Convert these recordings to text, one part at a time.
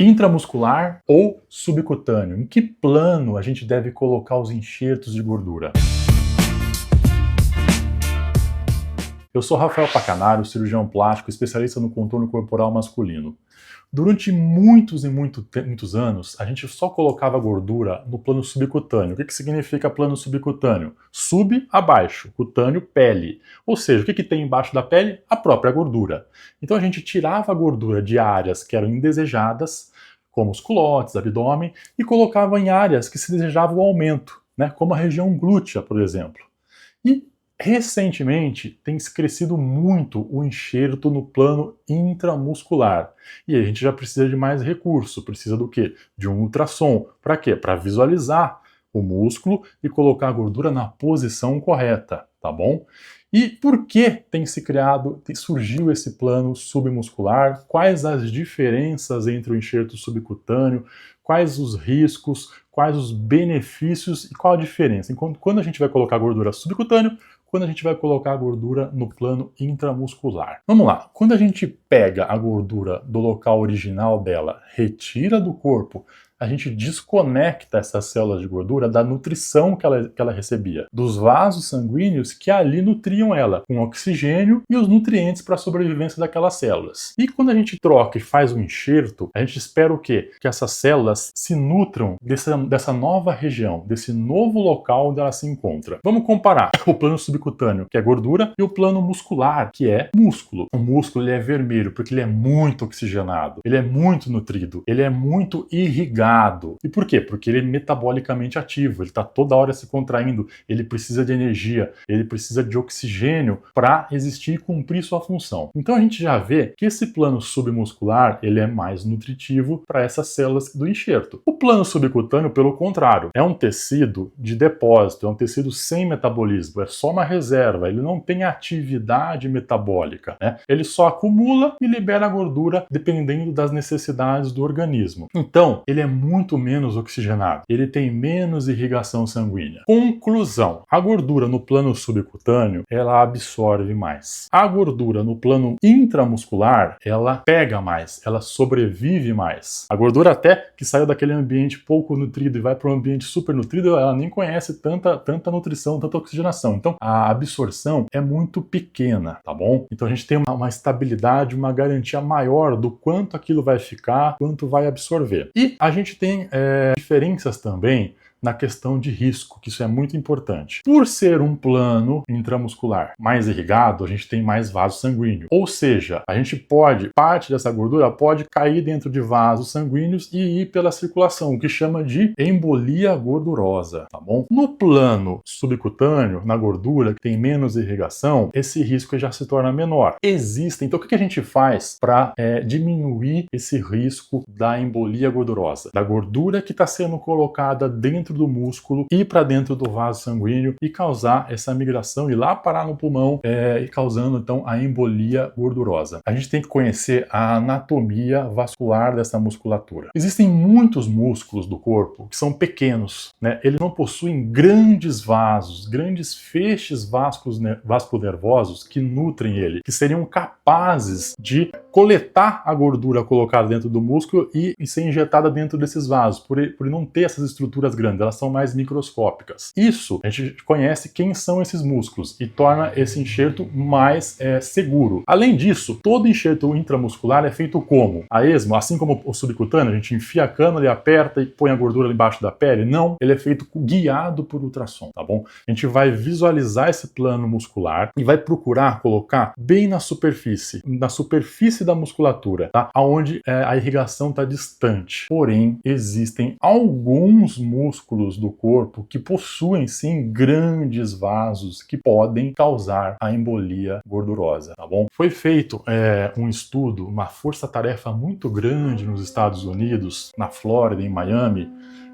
Intramuscular ou subcutâneo? Em que plano a gente deve colocar os enxertos de gordura? Eu sou Rafael Pacanaro, cirurgião plástico, especialista no contorno corporal masculino. Durante muitos anos, a gente só colocava gordura no plano subcutâneo. O que significa plano subcutâneo? Sub, abaixo, cutâneo, pele. Ou seja, o que tem embaixo da pele? A própria gordura. Então a gente tirava a gordura de áreas que eram indesejadas, como os culotes, abdômen, e colocava em áreas que se desejava o aumento, né? Como a região glútea, por exemplo. E recentemente tem crescido muito o enxerto no plano intramuscular. E aí a gente já precisa de mais recurso, precisa do quê? De um ultrassom. Para quê? Para visualizar o músculo e colocar a gordura na posição correta, tá bom? E por que surgiu esse plano submuscular? Quais as diferenças entre o enxerto subcutâneo? Quais os riscos? Quais os benefícios e qual a diferença? Quando a gente vai colocar gordura subcutâneo, quando a gente vai colocar a gordura no plano intramuscular. Vamos lá, quando a gente pega a gordura do local original dela, retira do corpo, a gente desconecta essas células de gordura da nutrição que ela recebia, dos vasos sanguíneos que ali nutriam ela, com oxigênio e os nutrientes para a sobrevivência daquelas células. E quando a gente troca e faz um enxerto, a gente espera o quê? Que essas células se nutram dessa nova região, desse novo local onde ela se encontra. Vamos comparar o plano subcutâneo, que é gordura, e o plano muscular, que é músculo. O músculo ele é vermelho porque ele é muito oxigenado, ele é muito nutrido, ele é muito irrigado. E por quê? Porque ele é metabolicamente ativo, ele está toda hora se contraindo, ele precisa de energia, ele precisa de oxigênio para existir e cumprir sua função. Então a gente já vê que esse plano submuscular ele é mais nutritivo para essas células do enxerto. O plano subcutâneo, pelo contrário, é um tecido de depósito, é um tecido sem metabolismo, é só uma reserva, ele não tem atividade metabólica, né? Ele só acumula e libera gordura dependendo das necessidades do organismo. Então, ele é muito menos oxigenado, ele tem menos irrigação sanguínea. Conclusão: a gordura no plano subcutâneo, ela absorve mais. A gordura no plano intramuscular, ela pega mais, ela sobrevive mais. A gordura até que saiu daquele ambiente pouco nutrido e vai para um ambiente super nutrido, ela nem conhece tanta nutrição, tanta oxigenação. Então, a absorção é muito pequena, tá bom? Então a gente tem uma estabilidade, uma garantia maior do quanto aquilo vai ficar, quanto vai absorver. E a gente tem diferenças também na questão de risco, que isso é muito importante. Por ser um plano intramuscular mais irrigado, a gente tem mais vaso sanguíneo. Ou seja, parte dessa gordura pode cair dentro de vasos sanguíneos e ir pela circulação, o que chama de embolia gordurosa, tá bom? No plano subcutâneo, na gordura que tem menos irrigação, esse risco já se torna menor. Então o que a gente faz para diminuir esse risco da embolia gordurosa? Da gordura que está sendo colocada dentro do músculo, ir para dentro do vaso sanguíneo e causar essa migração e lá parar no pulmão e causando então a embolia gordurosa. A gente tem que conhecer a anatomia vascular dessa musculatura. Existem muitos músculos do corpo que são pequenos, né? Eles não possuem grandes vasos, grandes feixes vasculonervosos que nutrem ele, que seriam capazes de coletar a gordura colocada dentro do músculo e ser injetada dentro desses vasos, por não ter essas estruturas grandes, elas são mais microscópicas. Isso, a gente conhece quem são esses músculos e torna esse enxerto mais seguro. Além disso, todo enxerto intramuscular é feito como? A esmo, assim como o subcutâneo, a gente enfia a cânula e aperta e põe a gordura embaixo da pele? Não, ele é feito guiado por ultrassom, tá bom? A gente vai visualizar esse plano muscular e vai procurar colocar bem na superfície da musculatura, tá? Onde a irrigação está distante. Porém, existem alguns músculos do corpo que possuem sim grandes vasos que podem causar a embolia gordurosa, tá bom? Foi feito um estudo, uma força-tarefa muito grande nos Estados Unidos, na Flórida, em Miami,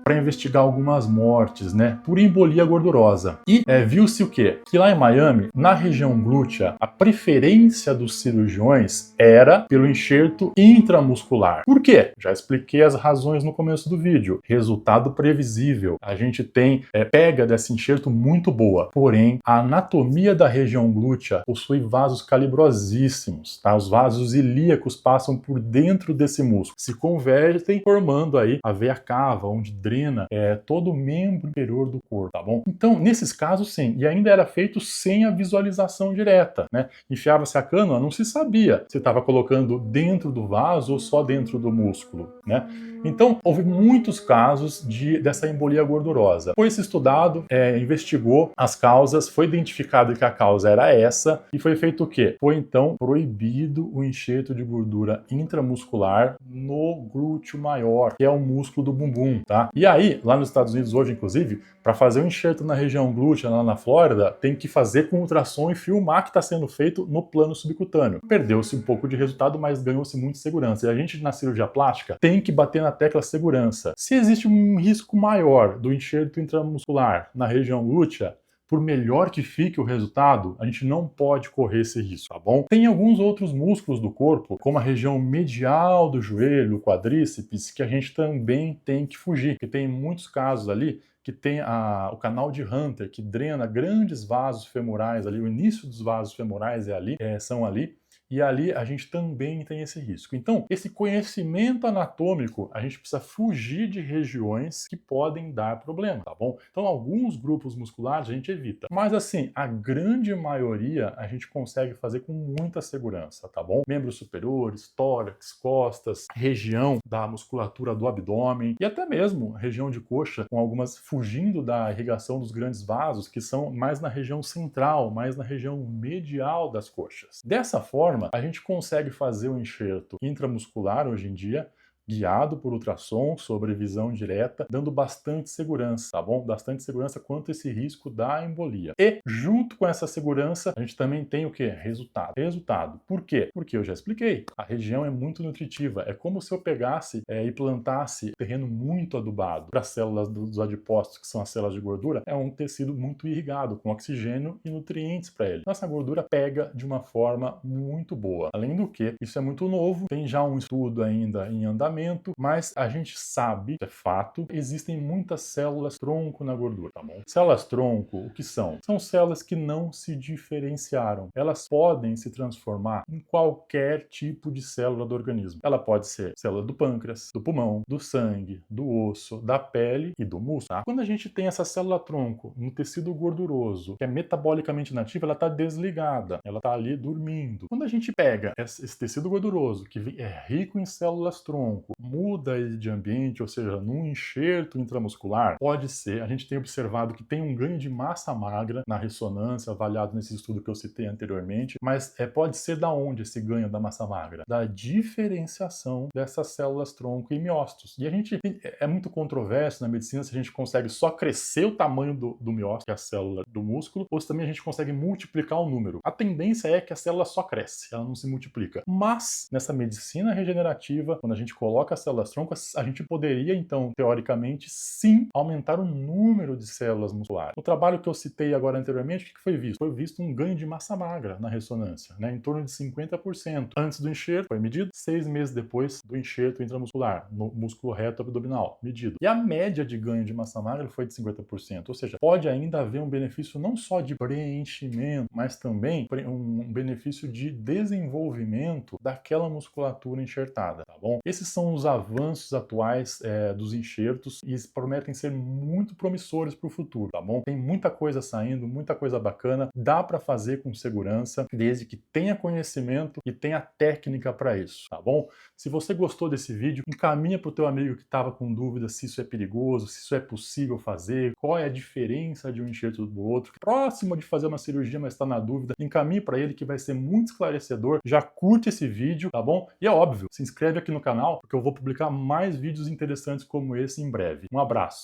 para investigar algumas mortes, né, por embolia gordurosa. E viu-se o quê? Que lá em Miami, na região glútea, a preferência dos cirurgiões era pelo enxerto intramuscular. Por quê? Já expliquei as razões no começo do vídeo. Resultado previsível. A gente tem pega desse enxerto muito boa. Porém, a anatomia da região glútea possui vasos calibrosíssimos, tá? Os vasos ilíacos passam por dentro desse músculo, se convertem formando aí a veia cava, onde drena todo o membro inferior do corpo, tá bom? Então, nesses casos, sim. E ainda era feito sem a visualização direta, né? Enfiava-se a cânula, não se sabia se estava colocando dentro do vaso ou só dentro do músculo, né? Então, houve muitos casos dessa embolia gordurosa. Foi se estudado, investigou as causas, foi identificado que a causa era essa, e foi feito o quê? Foi, então, proibido o enxerto de gordura intramuscular no glúteo maior, que é o músculo do bumbum, tá? E aí, lá nos Estados Unidos hoje, inclusive, para fazer um enxerto na região glútea, lá na Flórida, tem que fazer com ultrassom e filmar que está sendo feito no plano subcutâneo. Perdeu-se um pouco de resultado, mas ganhou-se muita segurança. E a gente, na cirurgia plástica, tem que bater na tecla segurança. Se existe um risco maior do enxerto intramuscular na região glútea, por melhor que fique o resultado, a gente não pode correr esse risco, tá bom? Tem alguns outros músculos do corpo, como a região medial do joelho, quadríceps, que a gente também tem que fugir, porque tem muitos casos ali que tem o canal de Hunter, que drena grandes vasos femorais ali, o início dos vasos femorais são ali, e ali a gente também tem esse risco. Então, esse conhecimento anatômico, a gente precisa fugir de regiões que podem dar problema, tá bom? Então, alguns grupos musculares a gente evita. Mas assim, a grande maioria a gente consegue fazer com muita segurança, tá bom? Membros superiores, tórax, costas, região da musculatura do abdômen e até mesmo região de coxa, com algumas fugindo da irrigação dos grandes vasos, que são mais na região central, mais na região medial das coxas. Dessa forma, a gente consegue fazer o enxerto intramuscular hoje em dia, guiado por ultrassom, sobre visão direta, dando bastante segurança, tá bom? Bastante segurança quanto a esse risco da embolia. E, junto com essa segurança, a gente também tem o quê? Resultado. Resultado. Por quê? Porque eu já expliquei. A região é muito nutritiva. É como se eu pegasse e plantasse terreno muito adubado para as células dos adipócitos, que são as células de gordura. É um tecido muito irrigado, com oxigênio e nutrientes para ele. Nossa gordura pega de uma forma muito boa. Além do que, isso é muito novo. Tem já um estudo ainda em andamento, mas a gente sabe, é fato, existem muitas células tronco na gordura, tá bom? Células tronco, o que são? São células que não se diferenciaram. Elas podem se transformar em qualquer tipo de célula do organismo. Ela pode ser célula do pâncreas, do pulmão, do sangue, do osso, da pele e do músculo, tá? Quando a gente tem essa célula tronco no tecido gorduroso, que é metabolicamente inativa, ela está desligada, ela está ali dormindo. Quando a gente pega esse tecido gorduroso, que é rico em células tronco, muda ele de ambiente, ou seja, num enxerto intramuscular, pode ser, a gente tem observado que tem um ganho de massa magra na ressonância, avaliado nesse estudo que eu citei anteriormente, mas pode ser da onde esse ganho da massa magra? Da diferenciação dessas células tronco e miócitos. E a gente, é muito controverso na medicina se a gente consegue só crescer o tamanho do miócito, que é a célula do músculo, ou se também a gente consegue multiplicar o número. A tendência é que a célula só cresce, ela não se multiplica. Mas, nessa medicina regenerativa, quando a gente coloca as células troncas, a gente poderia, então, teoricamente, sim, aumentar o número de células musculares. No trabalho que eu citei agora anteriormente, o que foi visto? Foi visto um ganho de massa magra na ressonância, né, em torno de 50%. Antes do enxerto, foi medido 6 meses depois do enxerto intramuscular, no músculo reto abdominal, medido. E a média de ganho de massa magra foi de 50%, ou seja, pode ainda haver um benefício não só de preenchimento, mas também um benefício de desenvolvimento daquela musculatura enxertada, tá bom? Esses são os avanços atuais dos enxertos e prometem ser muito promissores para o futuro, tá bom? Tem muita coisa saindo, muita coisa bacana, dá para fazer com segurança, desde que tenha conhecimento e tenha técnica para isso, tá bom? Se você gostou desse vídeo, encaminha para o teu amigo que estava com dúvida se isso é perigoso, se isso é possível fazer, qual é a diferença de um enxerto do outro, próximo de fazer uma cirurgia, mas está na dúvida, encaminhe para ele que vai ser muito esclarecedor. Já curte esse vídeo, tá bom? E é óbvio, se inscreve aqui no canal, porque eu vou publicar mais vídeos interessantes como esse em breve. Um abraço!